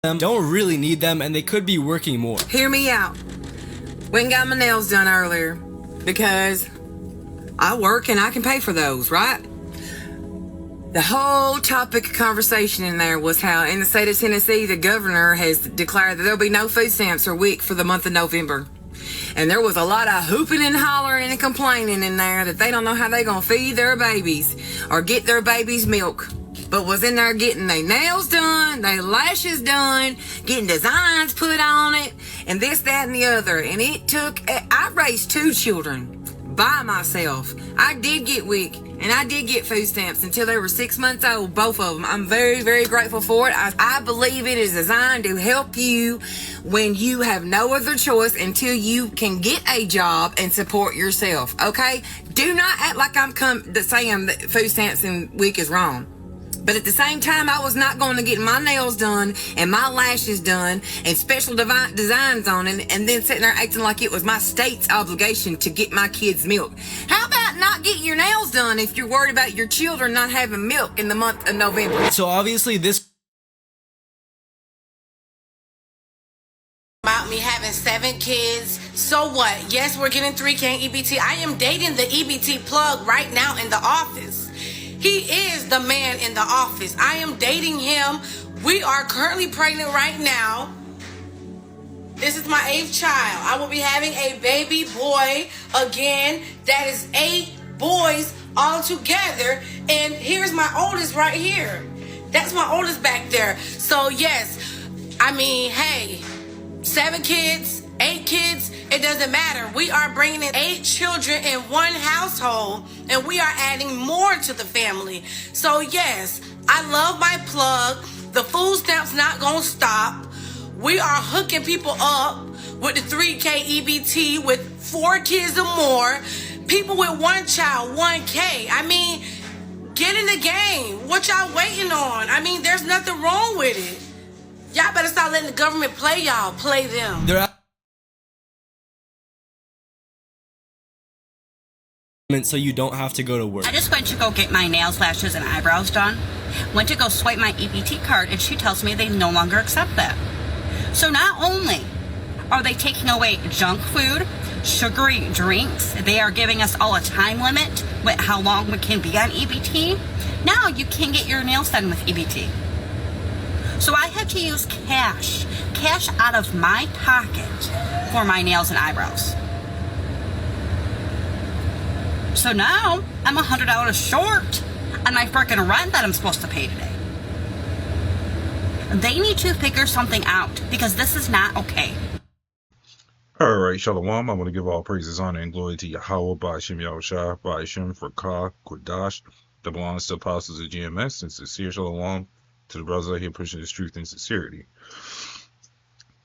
them don't really need them and they could be working more. Hear me out. Went and got my nails done earlier because I work and I can pay for those, right? The whole topic of conversation in there was how in the state of Tennessee, the governor has declared that there'll be no food stamps or WIC for the month of November. And there was a lot of hooping and hollering and complaining in there that they don't know how they're going to feed their babies or get their babies milk. But was in there getting their nails done, their lashes done, getting designs put on it, and this, that, and the other. And I raised 2 children by myself. I did get WIC and I did get food stamps until they were 6 months old, both of them. I'm very, very grateful for it. I believe it is designed to help you when you have no other choice until you can get a job and support yourself, okay? Do not act like I'm saying that food stamps and WIC is wrong. But at the same time, I was not going to get my nails done and my lashes done and special designs on it and then sitting there acting like it was my state's obligation to get my kids milk. How about not getting your nails done if you're worried about your children not having milk in the month of November? So obviously this About me having 7 kids. So what? Yes, we're getting 3K EBT. I am dating the EBT plug right now in the office. He is the man in the office. I am dating him. We are currently pregnant right now. This is my 8th child. I will be having a baby boy again. That is 8 boys all together. And here's my oldest right here. That's my oldest back there. So yes, I mean, hey, 7 kids, 8 kids, it doesn't matter. We are bringing in 8 children in one household, and we are adding more to the family. So yes, I love my plug. The food stamp's not gonna stop. We are hooking people up with the 3K EBT with 4 kids or more. People with 1 child, 1K. I mean, get in the game. What y'all waiting on? I mean, there's nothing wrong with it. Y'all better stop letting the government play y'all. Play them. so you don't have to go to work. I just went to go get my nails, lashes, and eyebrows done. Went to go swipe my EBT card, and she tells me they no longer accept that. So not only are they taking away junk food, sugary drinks, they are giving us all a time limit with how long we can be on EBT. Now you can get your nails done with EBT. So I had to use cash out of my pocket for my nails and eyebrows. So now I'm $100 short on my freaking rent that I'm supposed to pay today. They need to figure something out because this is not okay. All right, Shalom. I want to give all praises, honor, and glory to Yahweh, Ba'ashem Yahushua, Ba'ashem for Ka, Kodash, that belongs to apostles of GMS, and sincere Shalom to the brothers out here pushing this truth and sincerity.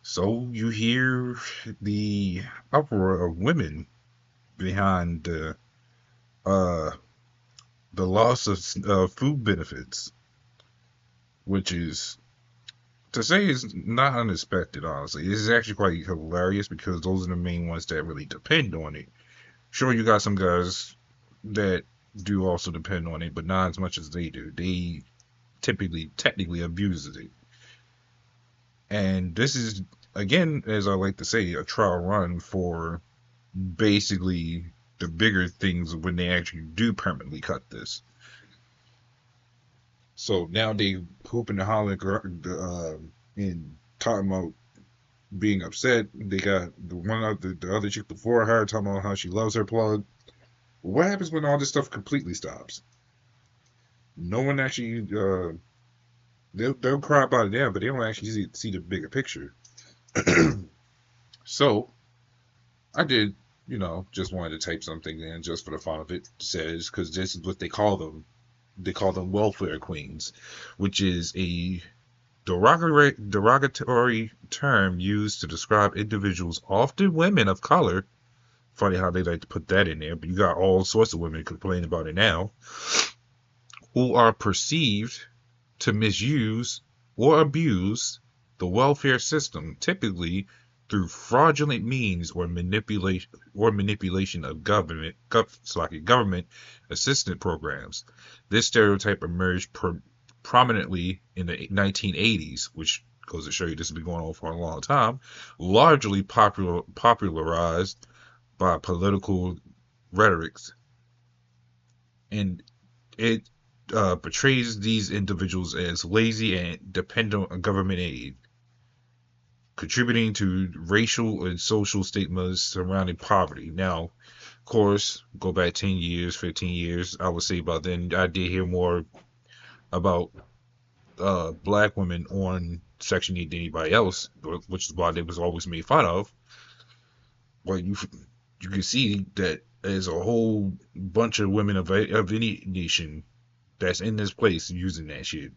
So you hear the uproar of women behind the loss of food benefits, which is, to say, is not unexpected, honestly. This is actually quite hilarious because those are the main ones that really depend on it. Sure, you got some guys that do also depend on it, but not as much as they do. They technically abuses it. And this is, again, as I like to say, a trial run for basically the bigger things when they actually do permanently cut this. So now they hooping and hollering and talking about being upset. They got the other chick before her talking about how she loves her plug. What happens when all this stuff completely stops? No one actually they'll cry about it now, but they don't actually see the bigger picture. So I did, just wanted to type something in just for the fun of it. It says, because this is what they call them. They call them welfare queens, which is a derogatory term used to describe individuals, often women of color. Funny how they like to put that in there, but you got all sorts of women complaining about it now, who are perceived to misuse or abuse the welfare system, typically through fraudulent means or manipulation of government assistance programs. This stereotype emerged prominently in the 1980s, which goes to show you this has been going on for a long time, largely popularized by political rhetorics. And it portrays these individuals as lazy and dependent on government aid, contributing to racial and social stigmas surrounding poverty. Now, of course, go back 10 years, 15 years, I would say by then I did hear more about black women on Section 8 than anybody else, which is why they was always made fun of. But you can see that there's a whole bunch of women of any nation that's in this place using that shit.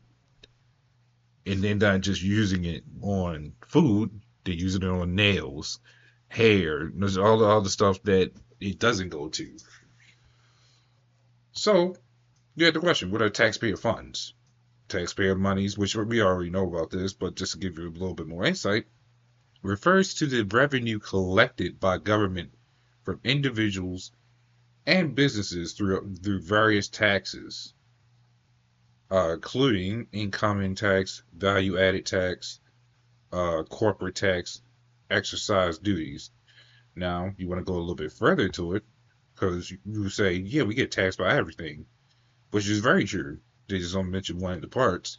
And they're not just using it on food, they're using it on nails, hair, there's all the other stuff that it doesn't go to. So, you have the question, what are taxpayer funds? Taxpayer monies, which we already know about this, but just to give you a little bit more insight, refers to the revenue collected by government from individuals and businesses through various taxes, including income tax, value-added tax, corporate tax, exercise duties. Now, you want to go a little bit further to it, because you say, yeah, we get taxed by everything, which is very true. They just don't mention one of the parts.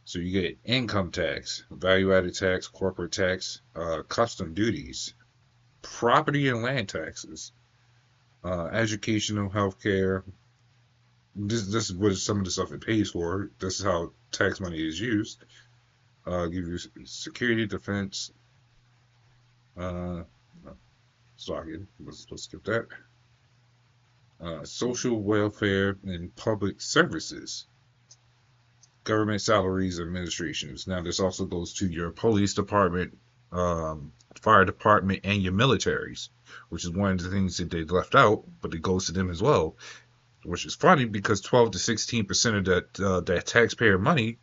So you get income tax, value-added tax, corporate tax, custom duties, property and land taxes, educational, healthcare. This is what some of the stuff it pays for. This is how tax money is used. Give you security, defense. Sorry, let's skip that. Social welfare and public services, government salaries, administrations. Now, this also goes to your police department, fire department, and your militaries, which is one of the things that they left out, but it goes to them as well, which is funny because 12 to 16% of that taxpayer money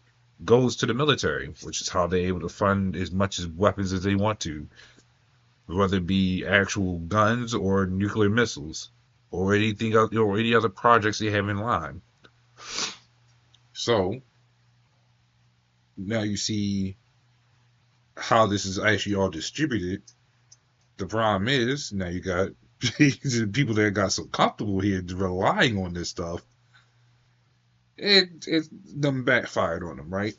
goes to the military, which is how they're able to fund as much as weapons as they want to, whether it be actual guns or nuclear missiles, or anything else, or any other projects they have in line. So now you see how this is actually all distributed. The problem is now you got people that got so comfortable here relying on this stuff. It them backfired on them, right?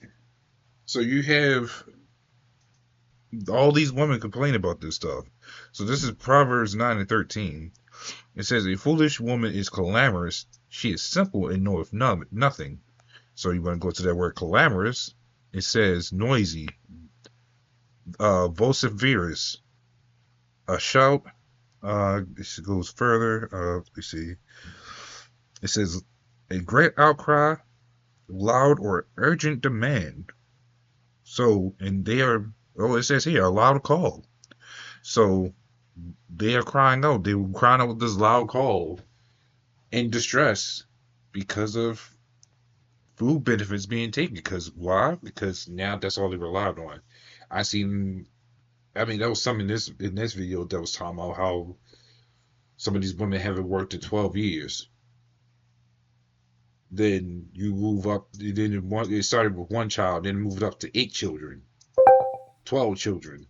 So you have all these women complain about this stuff. So this is Proverbs 9 and 13. It says, a foolish woman is clamorous. She is simple and knoweth nothing. So you want to go to that word clamorous. It says noisy, vociferous, a shout. This goes further. Let's see. It says a great outcry, loud or urgent demand. So, and they are, it says here, a loud call. So they are crying out. They were crying out with this loud call in distress because of food benefits being taken. Because why? Because now that's all they relied on. That was something in this video that was talking about how some of these women haven't worked in 12 years. Then you move up. Then it started with one child, then moved up to 8 children, 12 children.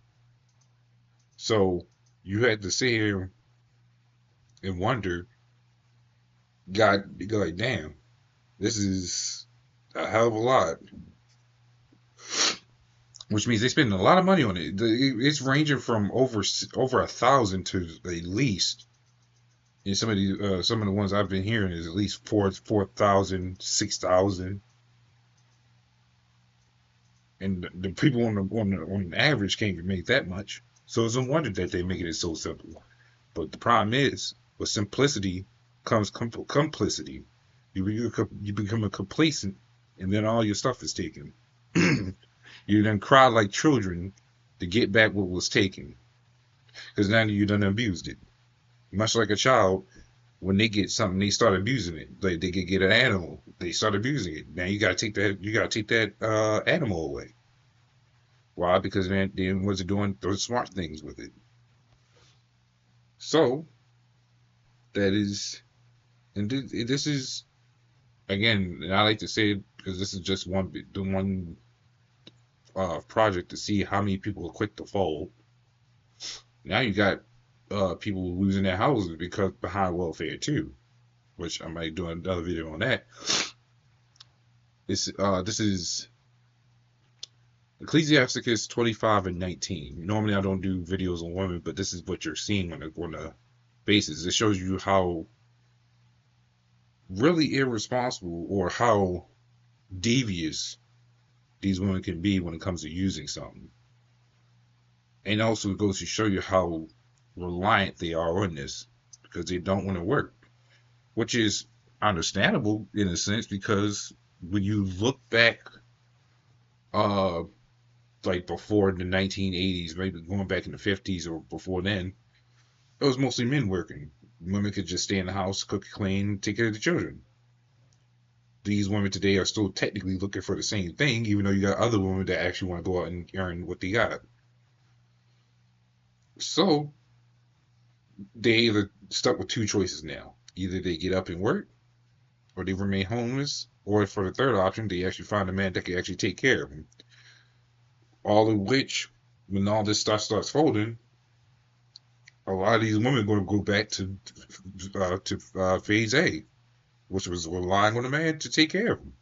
So you had to sit here and wonder, God, you're like, damn, this is a hell of a lot. Which means they spend a lot of money on it. It's ranging from over 1,000 to at least. And some of the ones I've been hearing is at least 4,000, 6,000. And the people on the average can't even make that much. So it's no wonder that they're making it so simple. But the problem is, with simplicity comes complicity. You become a complacent, and then all your stuff is taken. You then cry like children to get back what was taken, because now you done abused it. Much like a child, when they get something, they start abusing it. Like they could get an animal, they start abusing it. Now you gotta take that animal away. Why? Because they wasn't doing those smart things with it. So that is, and this is, again, and I like to say it because this is just one project to see how many people are quick to fold. Now you got people losing their houses because behind welfare too, which I might do another video on that. This is Ecclesiasticus 25 and 19. Normally I don't do videos on women, but this is what you're seeing on the basis. It shows you how really irresponsible or how devious these women can be when it comes to using something. And also it goes to show you how reliant they are on this because they don't want to work, which is understandable in a sense, because when you look back like before the 1980s, maybe going back in the 50s or before then, it was mostly men working. Women could just stay in the house, cook, clean, take care of the children. These women today are still technically looking for the same thing, even though you got other women that actually want to go out and earn what they got. So they either stuck with two choices now. Either they get up and work, or they remain homeless, or for the third option, they actually find a man that can actually take care of them. All of which, when all this stuff starts folding, a lot of these women are going to go back to phase A, which was relying on a man to take care of them.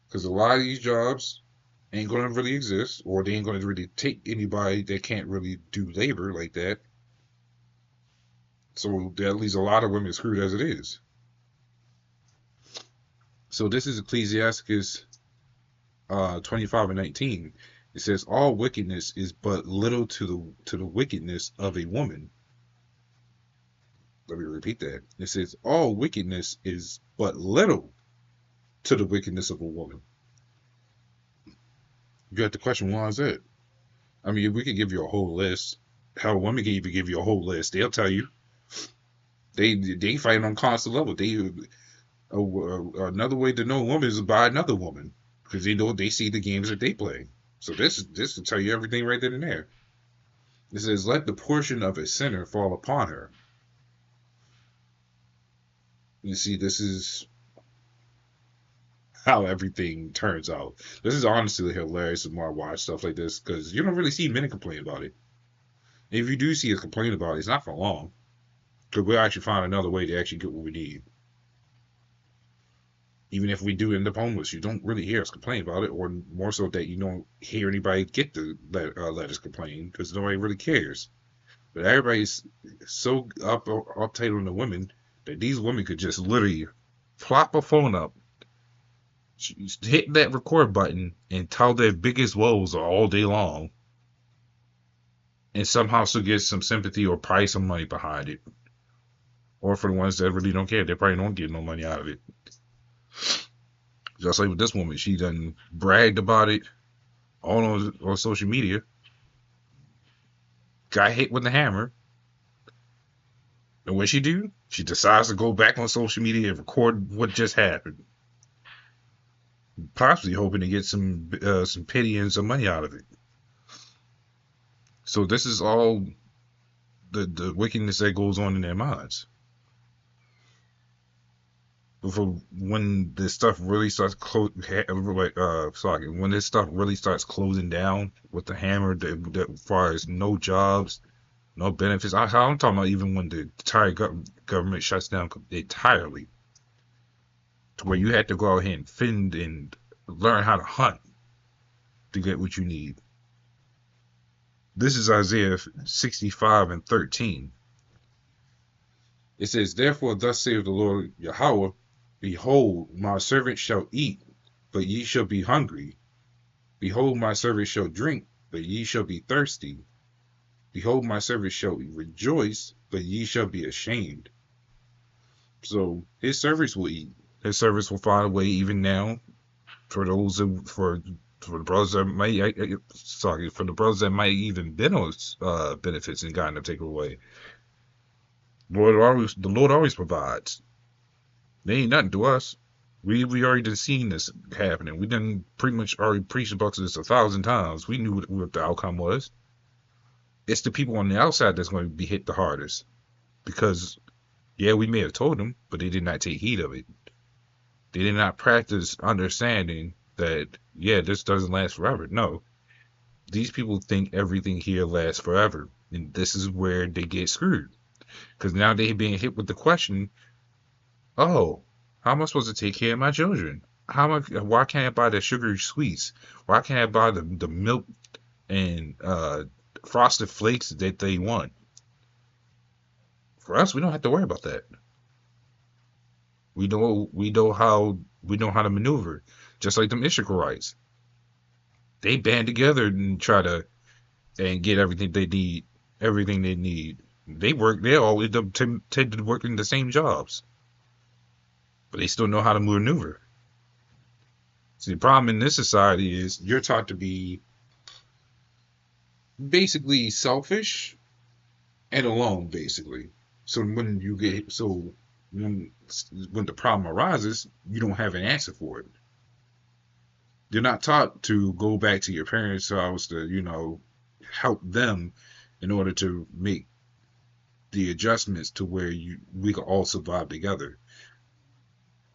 Because a lot of these jobs ain't going to really exist, or they ain't going to really take anybody that can't really do labor like that. So that leaves a lot of women screwed as it is. So this is Ecclesiasticus 25 and 19. It says, all wickedness is but little to the wickedness of a woman. Let me repeat that. It says, all wickedness is but little to the wickedness of a woman. You got the question, why is that? I mean, we could give you a whole list. Hell, women can even give you a whole list. They'll tell you. They fight on constant level. Another way to know a woman is by another woman, because they see the games that they play. So this will tell you everything right then and there. It says, let the portion of a sinner fall upon her. You see, this is how everything turns out. This is honestly hilarious when I watch stuff like this, because you don't really see men complain about it. If you do see us complain about it, it's not for long, because we'll actually find another way to actually get what we need. Even if we do end up homeless, you don't really hear us complain about it, or more so that you don't hear anybody get to let us complain, because nobody really cares. But everybody's so uptight on the women that these women could just literally plop a phone up, hit that record button, and tell their biggest woes all day long, and somehow still get some sympathy or probably some money behind it. Or for the ones that really don't care, they probably don't get no money out of it. Just like with this woman, she done bragged about it all on social media. Got hit with the hammer. And what she do? She decides to go back on social media and record what just happened. Possibly hoping to get some pity and some money out of it. So this is all the wickedness that goes on in their minds. When this stuff really starts when this stuff really starts closing down with the hammer, that as far as no jobs, no benefits. I'm talking about even when the entire government shuts down entirely, to where you had to go out here and fend and learn how to hunt to get what you need. This is Isaiah 65 and 13. It says, therefore, thus saith the Lord Yahweh, behold, my servant shall eat, but ye shall be hungry. Behold, my servant shall drink, but ye shall be thirsty. Behold, my servant shall rejoice, but ye shall be ashamed. So his servants will eat. His servants will find a way, even now, for those for the brothers that might even been on benefits and gotten to take away. The Lord always provides. They ain't nothing to us. We already done seen this happening. We done pretty much already preached about this 1,000 times. We knew what the outcome was. It's the people on the outside that's going to be hit the hardest. Because, yeah, we may have told them, but they did not take heed of it. They did not practice understanding that, yeah, this doesn't last forever. No, these people think everything here lasts forever. And this is where they get screwed. Because now they're being hit with the question, oh, how am I supposed to take care of my children? Why can't I buy the sugary sweets? Why can't I buy the milk and frosted flakes that they want? For us, we don't have to worry about that. We know how to maneuver, just like them Ishikarites. They band together and try to and get everything they need. Everything they need. They all end up tend to work in the same jobs, but they still know how to maneuver. See, the problem in this society is you're taught to be basically selfish and alone, basically. So when when the problem arises, you don't have an answer for it. You're not taught to go back to your parents' house to, help them in order to make the adjustments to where we can all survive together.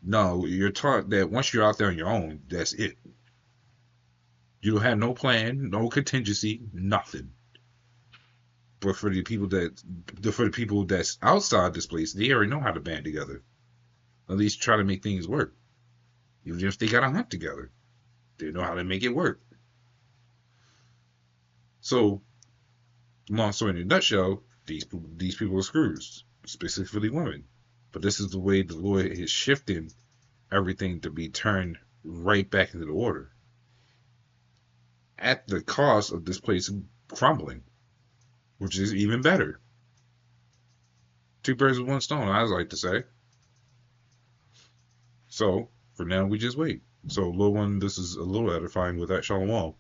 No, you're taught that once you're out there on your own, that's it. You don't have no plan, no contingency, nothing. But for the people that's outside this place, they already know how to band together. At least try to make things work. Even if they gotta hunt together, they know how to make it work. So, long story in a nutshell, these people are screwed, specifically women. But this is the way the Lord is shifting everything to be turned right back into the order, at the cost of this place crumbling, which is even better. Two birds with one stone, I like to say. So, for now, we just wait. So, little one, this is a little edifying with that. Shalom.